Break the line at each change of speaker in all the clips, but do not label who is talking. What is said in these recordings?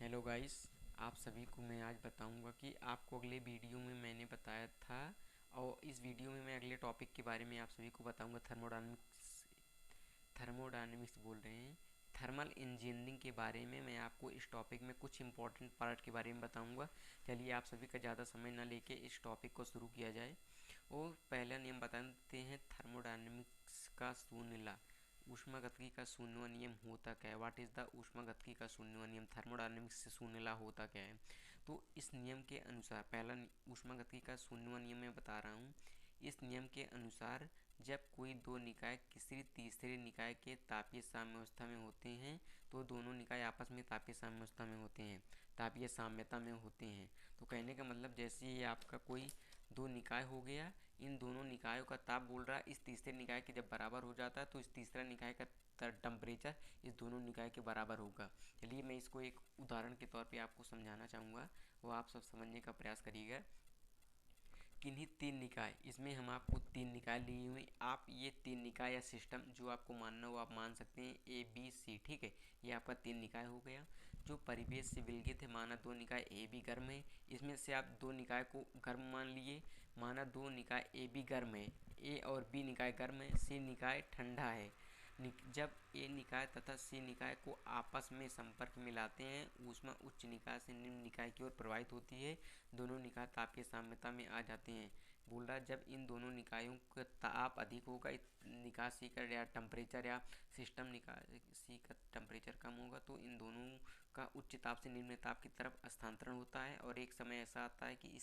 Hello guys, आप सभी को मैं आज बताऊंगा कि आपको अगले वीडियो में मैंने बताया था और इस वीडियो में मैं अगले टॉपिक के बारे में आप सभी को बताऊंगा। थर्मोडायनेमिक्स बोल रहे हैं, थर्मल इंजीनियरिंग के बारे में मैं आपको इस टॉपिक में कुछ इंपॉर्टेंट पार्ट के बारे में बताऊंगा। चलिए आप सभी का ज़्यादा समय ना लेके इस टॉपिक को शुरू किया जाए। और पहला नियम बताते हैं थर्मोडायनेमिक्स का शून्य ला। ऊष्मागतिकी का शून्य नियम होता क्या है? व्हाट इज़ द ऊष्मागतिकी का शून्य नियम? थर्मोडायनेमिक्स से शून्य ला होता क्या है? तो इस नियम के अनुसार पहला ऊष्मागतिकी का शून्य नियम मैं बता रहा हूँ। इस नियम के अनुसार जब कोई दो निकाय किसी तीसरे निकाय के तापीय साम्यावस्था में होते हैं तो दोनों निकाय आपस में तापीय साम्यावस्था में होते हैं, तापीय साम्यता में होते हैं। तो कहने का मतलब जैसे ये आपका कोई दो निकाय हो गया, इन दोनों निकायों का ताप बोल रहा है इस तीसरे निकाय के जब बराबर हो जाता है तो इस तीसरा निकाय का टेम्परेचर इस दोनों निकाय के बराबर होगा। चलिए मैं इसको एक उदाहरण के तौर पे आपको समझाना चाहूँगा, वो आप सब समझने का प्रयास करिएगा। किन्हीं तीन निकाय, इसमें हम आपको तीन निकाय लिए हुए, आप ये तीन निकाय या सिस्टम जो आपको मानना हो आप मान सकते हैं, ए बी सी। ठीक है, ये आपका तीन निकाय हो गया जो परिवेश से विलगित है। माना दो निकाय ए बी गर्म है, इसमें से आप दो निकाय को गर्म मान लिए। माना दो निकाय ए बी गर्म है, ए और बी निकाय गर्म है, सी निकाय ठंडा है। जब ए निकाय तथा सी निकाय को आपस में संपर्क में लाते हैं, ऊष्मा उच्च निकाय से निम्न निकाय की ओर प्रवाहित होती है, दोनों निकाय तापीय साम्यता में आ जाते हैं। बोल रहा है जब इन दोनों निकायों का ताप अधिक होगा, निकाय सी का या टेम्परेचर या सिस्टम निकाय सी का टेम्परेचर कम होगा, तो इन दोनों का उच्च ताप से निम्न ताप की तरफ स्थानांतरण होता है। और एक समय ऐसा आता है कि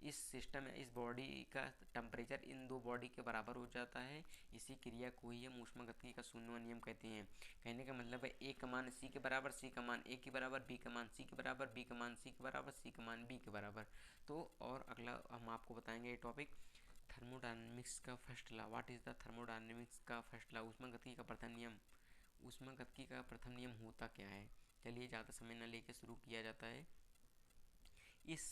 इस सिस्टम या इस बॉडी का टेम्परेचर इन दो बॉडी के बराबर हो जाता है। इसी क्रिया को ही हम ऊष्मागतिकी का शून्य नियम कहते हैं। कहने का मतलब है ए का मान सी के बराबर, सी का मान ए के बराबर, बी का मान सी के बराबर, बी का मान सी के बराबर, सी का मान बी के बराबर। तो और अगला हम आपको बताएंगे ये टॉपिक थर्मोडायनेमिक्स का first law. What is the thermodynamics का फर्स्ट लॉ? ऊष्मागतिकी का प्रथम नियम। ऊष्मागतिकी का प्रथम नियम होता क्या है? चलिए ज़्यादा समय न लेकर शुरू किया जाता है। इस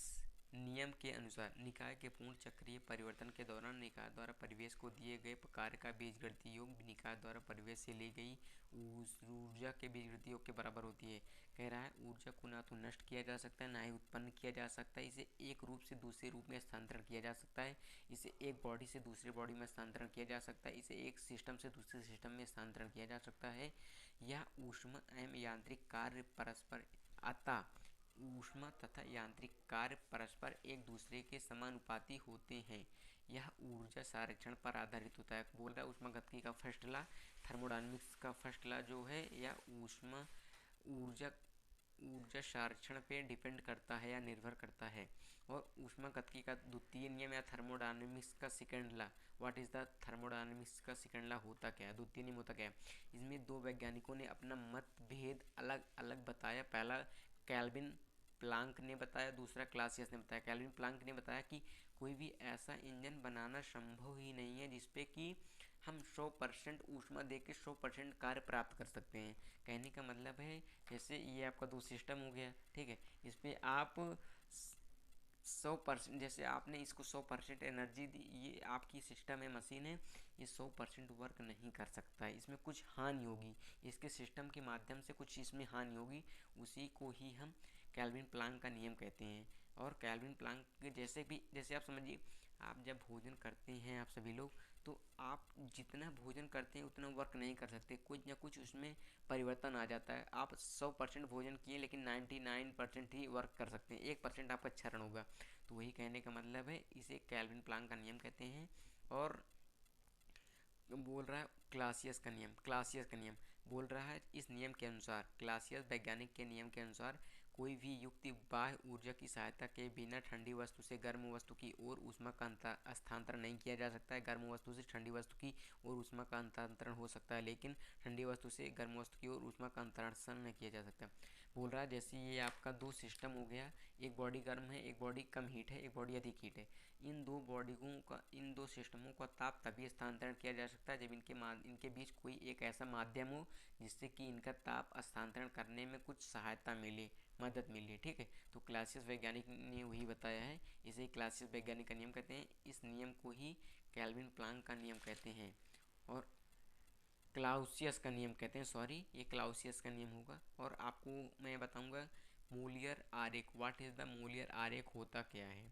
नियम के अनुसार निकाय के पूर्ण चक्रीय परिवर्तन के दौरान निकाय द्वारा परिवेश को दिए गए कार्य का बीजगणितीय योग निकाय द्वारा परिवेश से ली गई ऊर्जा के बीजगणितीय योग के बराबर होती है। कह रहा है ऊर्जा को ना तो नष्ट किया जा सकता है ना ही उत्पन्न किया जा सकता है, इसे एक रूप से दूसरे रूप में स्थानांतरण किया जा सकता है, इसे एक बॉडी से दूसरी बॉडी में स्थानांतरण किया जा सकता है, इसे एक सिस्टम से दूसरे सिस्टम में स्थानांतरण किया जा सकता है। यह ऊष्मा एवं यांत्रिक कार्य परस्पर अतः ऊष्मा तथा यांत्रिक कार्य परस्पर एक दूसरे के समानुपाती होते हैं। यह ऊर्जा संरक्षण पर आधारित होता है। बोल रहा है ऊष्मागतिकी का फर्स्ट लॉ, थर्मोडायनेमिक्स का फर्स्ट लॉ जो है या ऊर्जा ऊर्जा संरक्षण पे डिपेंड करता है या निर्भर करता है। और ऊष्मागतिकी का द्वितीय नियम या थर्मोडायनेमिक्स का second law. What is the thermodynamics का सेकंड लॉ होता क्या है? द्वितीय नियम होता क्या है? इसमें दो वैज्ञानिकों ने अपना मतभेद अलग अलग बताया। पहला कैल्विन प्लांक ने बताया, दूसरा क्लासियस ने बताया। कैल्विन प्लांक ने बताया कि कोई भी ऐसा इंजन बनाना संभव ही नहीं है जिसपे कि हम 100% ऊष्मा दे के 100% कार्य प्राप्त कर सकते हैं। कहने का मतलब है जैसे ये आपका दो सिस्टम हो गया, ठीक है, इस पर आप 100%, जैसे आपने इसको 100% एनर्जी दी, ये आपकी सिस्टम है, मशीन है, ये 100% वर्क नहीं कर सकता है, इसमें कुछ हानि होगी, इसके सिस्टम के माध्यम से कुछ इसमें हानि होगी। उसी को ही हम कैल्विन प्लांक का नियम कहते हैं। और कैल्विन प्लांक जैसे आप समझिए, आप जब भोजन करते हैं आप सभी लोग, तो आप जितना भोजन करते हैं उतना वर्क नहीं कर सकते, कुछ ना कुछ उसमें परिवर्तन आ जाता है। आप 100% भोजन किए लेकिन 99% ही वर्क कर सकते हैं, 1% आपका क्षरण होगा। तो वही कहने का मतलब है, इसे कैल्विन प्लांक का नियम कहते हैं। और बोल रहा है क्लासियस का नियम बोल रहा है, इस नियम के अनुसार, क्लासियस वैज्ञानिक के नियम के अनुसार, कोई भी युक्ति बाह्य ऊर्जा की सहायता के बिना ठंडी वस्तु से गर्म वस्तु की ओर ऊष्मा का स्थानांतरण नहीं किया जा सकता है। गर्म वस्तु से ठंडी वस्तु की ओर ऊष्मा का अंतरण हो सकता है, लेकिन ठंडी वस्तु से गर्म वस्तु की ओर ऊष्मा का अंतरण नहीं किया जा सकता। बोल रहा है जैसे ये आपका दो सिस्टम हो गया, एक बॉडी गर्म है, एक बॉडी कम हीट है, एक बॉडी अधिक हीट है। इन दो सिस्टमों का ताप तभी स्थानांतरण किया जा सकता है जब इनके बीच कोई एक ऐसा माध्यम हो जिससे कि इनका ताप स्थानांतरण करने में कुछ सहायता मिले, मदद मिली। ठीक है, तो क्लासियस वैज्ञानिक ने वही बताया है, इसे क्लासियस वैज्ञानिक का नियम कहते हैं। इस नियम को ही कैल्विन प्लांक का नियम कहते हैं और क्लाउसियस का नियम कहते हैं। सॉरी, ये क्लाउसियस का नियम होगा। और आपको मैं बताऊंगा मूलियर आरेख, व्हाट इज़ द मूलियर आरेख, होता क्या है।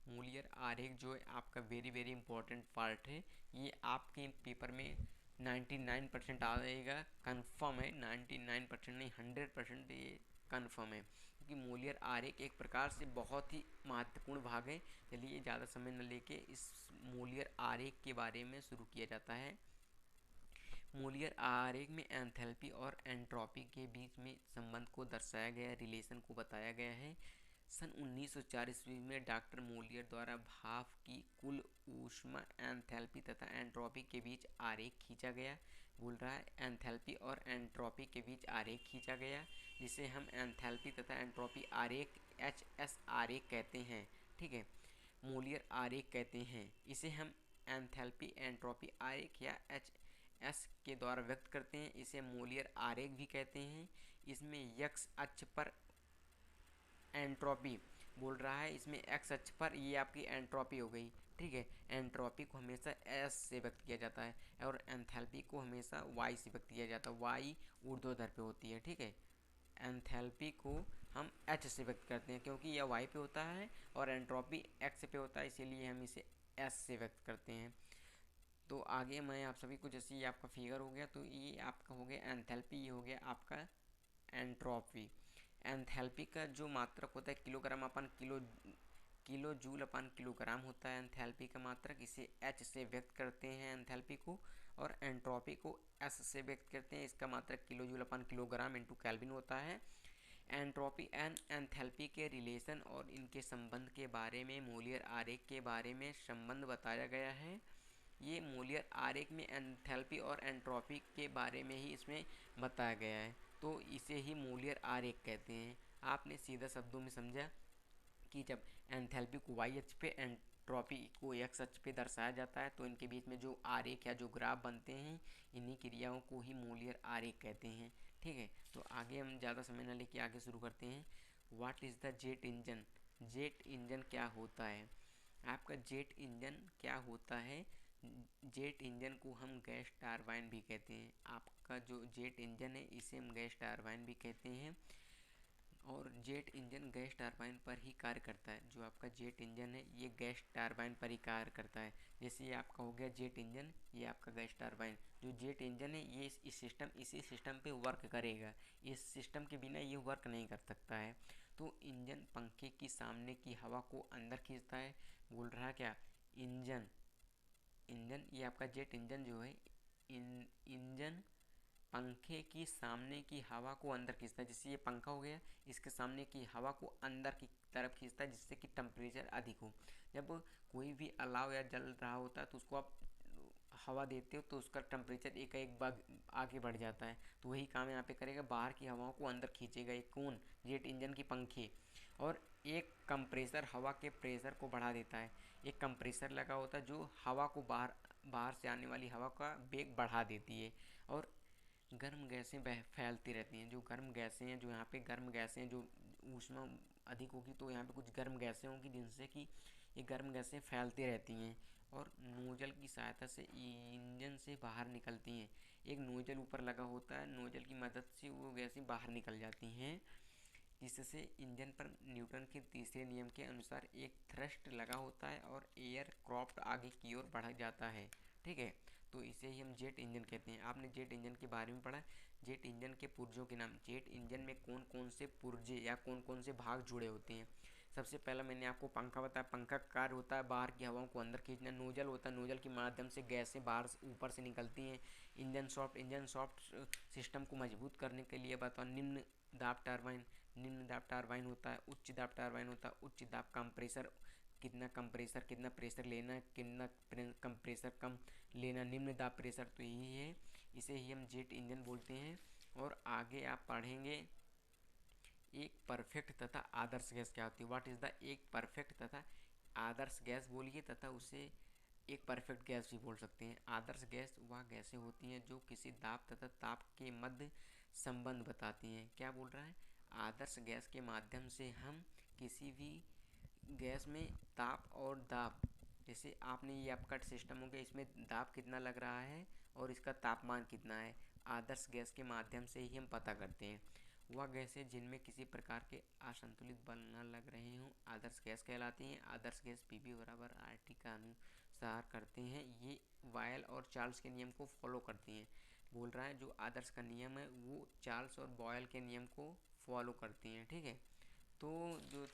मूलियर आरेख जो है आपका वेरी वेरी इंपॉर्टेंट पार्ट है। ये आपके पेपर में 99% आ जाएगा, कन्फर्म है। 99% नहीं, 100% ये कन्फर्म है, क्योंकि मूलियर आरेख एक प्रकार से बहुत ही महत्वपूर्ण भाग है। चलिए ज़्यादा समय न लेके इस मूलियर आरेख के बारे में शुरू किया जाता है। मूलियर आरेख में एंथैल्पी और एंट्रोपी के बीच में संबंध को दर्शाया गया, रिलेशन को बताया गया है। सन 1904 ईस्वी में डॉक्टर मूलियर द्वारा भाप की कुल ऊष्मा, एंथैल्पी तथा एंट्रोपी के बीच आरेख खींचा गया। बोल रहा है एंथैल्पी और एंट्रोपी के बीच आरेख खींचा गया, जिसे हम एंथैल्पी तथा एंट्रोपी आरेख HS आरेख कहते हैं। ठीक है, मूलियर आरेख कहते हैं इसे हम। एंथैल्पी एंट्रोपी आरेख या HS के द्वारा व्यक्त करते हैं, इसे मूलियर आरेख भी कहते हैं। इसमें x अक्ष पर एंट्रोपी बोल रहा है, इसमें x अक्ष पर ये आपकी एंट्रोपी हो गई। ठीक है, एंट्रोपी को हमेशा S से व्यक्त किया जाता है और एंथैल्पी को हमेशा Y से व्यक्त किया जाता है। Y ऊर्ध्वाधर पे होती है। ठीक है, एंथैल्पी को हम H से व्यक्त करते हैं, क्योंकि यह Y पे होता है और एंट्रोपी X पे होता है, इसीलिए हम इसे S से व्यक्त करते हैं। तो आगे मैं आप सभी को, जैसे ये आपका फिगर हो गया, तो ये आपका हो गया एंथैल्पी, ये हो गया आपका एंट्रोपी। एंथैल्पी का जो मात्रक होता है किलोग्राम अपन किलो जूल अपन किलोग्राम होता है एंथैल्पी का मात्रक, इसे H से व्यक्त करते हैं एंथैल्पी को, और एंट्रोपी को S से व्यक्त करते हैं, इसका मात्रक किलो जूल अपन किलोग्राम इंटू केल्विन होता है। एंट्रोपी एंड एंथैल्पी के रिलेशन और इनके संबंध के बारे में मूलियर आरेख के बारे में संबंध बताया गया है। ये मूलियर आरेख में एंथैल्पी और एंट्रोपी के बारे में ही इसमें बताया गया है, तो इसे ही मूलियर आरेख कहते हैं। आपने सीधा शब्दों में समझा कि जब एंथैल्पी को Y अक्ष पे, एंट्रोपी को X अक्ष पे दर्शाया जाता है, तो इनके बीच में जो आरेख या जो ग्राफ बनते हैं, इन्हीं क्रियाओं को ही मूलियर आरेख कहते हैं। ठीक है, तो आगे हम ज़्यादा समय न लेके आगे शुरू करते हैं। What is the jet engine, jet engine क्या होता है। आपका जेट इंजन क्या होता है, जेट इंजन को हम गैस टरबाइन भी कहते हैं। आपका जो जेट इंजन है इसे हम गैस टरबाइन भी कहते हैं, और जेट इंजन गैस टरबाइन पर ही कार्य करता है। जो आपका जेट इंजन है ये गैस टरबाइन पर ही कार्य करता है। जैसे ये आपका हो गया जेट इंजन, ये आपका गैस टरबाइन। जो जेट इंजन है ये इसी सिस्टम पे वर्क करेगा, इस सिस्टम के बिना ये वर्क नहीं कर सकता है। तो इंजन पंखे की सामने की हवा को अंदर खींचता है। बोल रहा क्या, इंजन ये आपका जेट इंजन जो है, इंजन पंखे की सामने की हवा को अंदर खींचता है। जैसे ये पंखा हो गया, इसके सामने की हवा को अंदर की तरफ खींचता है, जिससे कि टेम्परेचर अधिक हो। जब कोई भी अलाव या जल रहा होता है तो उसको आप हवा देते हो तो उसका टेम्परेचर एक बार आगे बढ़ जाता है। तो वही काम यहाँ पे करेगा, बाहर की हवाओं को अंदर खींचेगा। एक कौन, जेट इंजन की पंखे। और एक कंप्रेसर हवा के प्रेशर को बढ़ा देता है। एक कंप्रेसर लगा होता है जो हवा को बाहर से आने वाली हवा का वेग बढ़ा देती है, और गर्म गैसें फैलती रहती हैं। जो गर्म गैसें हैं, जो यहाँ पे गर्म गैसें हैं, जो ऊष्मा अधिक होगी तो यहाँ पे कुछ गर्म गैसें होंगी, जिनसे कि ये गर्म गैसें फैलती रहती हैं और नोजल की सहायता से इंजन से बाहर निकलती हैं। एक नोजल ऊपर लगा होता है, नोजल की मदद से वो गैसें बाहर निकल जाती हैं, जिससे इंजन पर न्यूटन के तीसरे नियम के अनुसार एक थ्रस्ट लगा होता है और एयर क्राफ्ट आगे की ओर बढ़ जाता है। ठीक है, तो इसे ही हम जेट इंजन कहते हैं। आपने जेट इंजन के बारे में पढ़ा, जेट इंजन के पुर्जों के नाम। जेट इंजन में कौन कौन से पुर्जे या कौन कौन से भाग जुड़े होते हैं। सबसे पहला मैंने आपको पंखा बताया। पंखा का कार्य होता है बाहर की हवाओं को अंदर खींचना। नोजल होता है, नोजल के माध्यम से गैसें बाहर ऊपर से निकलती हैं। इंजन सॉफ्ट सिस्टम को मजबूत करने के लिए बताओ। निम्न दाब टरबाइन, निम्न दाब टरबाइन होता है। उच्च दाब टरबाइन होता है। उच्च दाब कंप्रेसर, कितना प्रेशर लेना, कितना कंप्रेसर कम लेना, निम्न दाब प्रेशर। तो यही है, इसे ही हम जेट इंजन बोलते हैं। और आगे आप पढ़ेंगे एक परफेक्ट तथा आदर्श गैस क्या होती है। व्हाट इज़ द एक परफेक्ट तथा आदर्श गैस बोलिए, तथा उसे एक परफेक्ट गैस भी बोल सकते हैं। आदर्श गैस वह गैसें होती हैं जो किसी दाब तथा ताप के मध्य संबंध बताती हैं। क्या बोल रहा है, आदर्श गैस के माध्यम से हम किसी भी गैस में ताप और दाब, जैसे आपने ये आपका सिस्टम हो गया, इसमें दाब कितना लग रहा है और इसका तापमान कितना है, आदर्श गैस के माध्यम से ही हम पता करते हैं। वह गैसें जिनमें किसी प्रकार के असंतुलित बल न लग रहे हों आदर्श गैस कहलाती हैं। आदर्श गैस पीवी बराबर RT का अनुसार करते हैं। ये बॉयल और चार्ल्स के नियम को फॉलो करती हैं। बोल रहा है जो आदर्श का नियम है वो चार्ल्स और बॉयल के नियम को फॉलो करती हैं। ठीक है, तो जो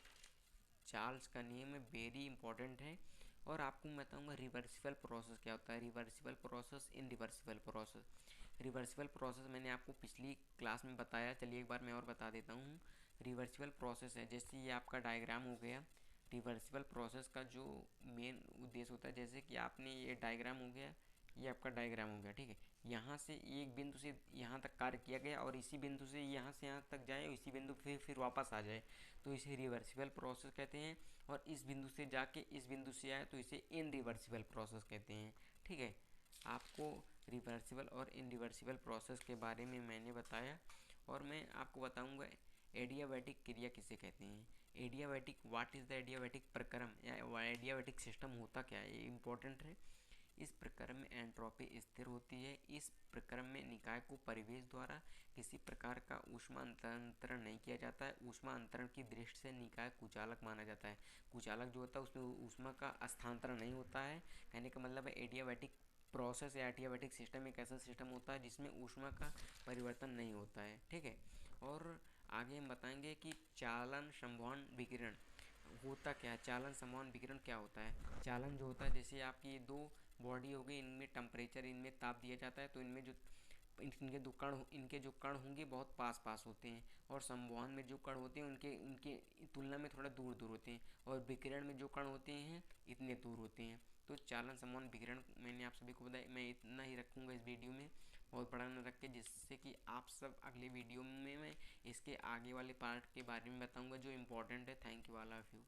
चार्ल्स का नियम है वेरी इंपॉर्टेंट है। और आपको मैं बताऊंगा रिवर्सिबल प्रोसेस क्या होता है। Reversible process, irreversible process. Reversible process मैंने आपको पिछली क्लास में बताया, चलिए एक बार मैं और बता देता हूँ। रिवर्सिबल प्रोसेस है जैसे ये आपका डायग्राम हो गया। रिवर्सिबल प्रोसेस का जो मेन उद्देश्य होता है, जैसे कि आपने ये डायग्राम हो गया, ये आपका डायग्राम हो गया। ठीक है, यहाँ से एक बिंदु से यहाँ तक कार्य किया गया और इसी बिंदु से यहाँ तक जाए और इसी बिंदु फिर वापस आ जाए, तो इसे रिवर्सिबल प्रोसेस कहते हैं। और इस बिंदु से जाके इस बिंदु से आए तो इसे इनरिवर्सिबल प्रोसेस कहते हैं। ठीक है, आपको रिवर्सिबल और इनरिवर्सिबल प्रोसेस के बारे में मैंने बताया। और मैं आपको बताऊंगा एडियाबैटिक क्रिया किसे कहते हैं। Adiabatic, what is the adiabatic प्रक्रम या एडियाबैटिक सिस्टम होता क्या है, ये इंपॉर्टेंट है। इस प्रक्रम में एंट्रोपी स्थिर होती है। इस प्रक्रम में निकाय को परिवेश द्वारा किसी प्रकार का ऊष्मा अंतरण नहीं किया जाता है। ऊष्मा अंतरण की दृष्टि से निकाय कुचालक माना जाता है। कुचालक जो होता है उसमें ऊष्मा का स्थानांतरण नहीं होता है। कहने का मतलब है एडियाबैटिक प्रोसेस या एडियाबैटिक सिस्टम एक ऐसा सिस्टम होता है जिसमें ऊष्मा का परिवर्तन नहीं होता है। ठीक है, और आगे हम बताएंगे कि चालन संवहन विकिरण होता क्या है। चालन संवहन विकिरण क्या होता है। चालन जो होता है, जैसे आपकी दो बॉडी हो गई, इनमें टेम्परेचर, इनमें ताप दिया जाता है, तो इनमें जो इनके जो कण होंगे बहुत पास पास होते हैं। और संवहन में जो कण होते हैं उनके उनके तुलना में थोड़ा दूर दूर होते हैं। और विकिरण में जो कण होते हैं इतने दूर होते हैं। तो चालन संवहन विकिरण मैंने आप सभी को बताया। मैं इतना ही रखूँगा इस वीडियो में, बहुत बड़ा न रख के, जिससे कि आप सब अगले वीडियो में मैं इसके आगे वाले पार्ट के बारे में बताऊँगा जो इम्पोर्टेंट है। Thank you all of you.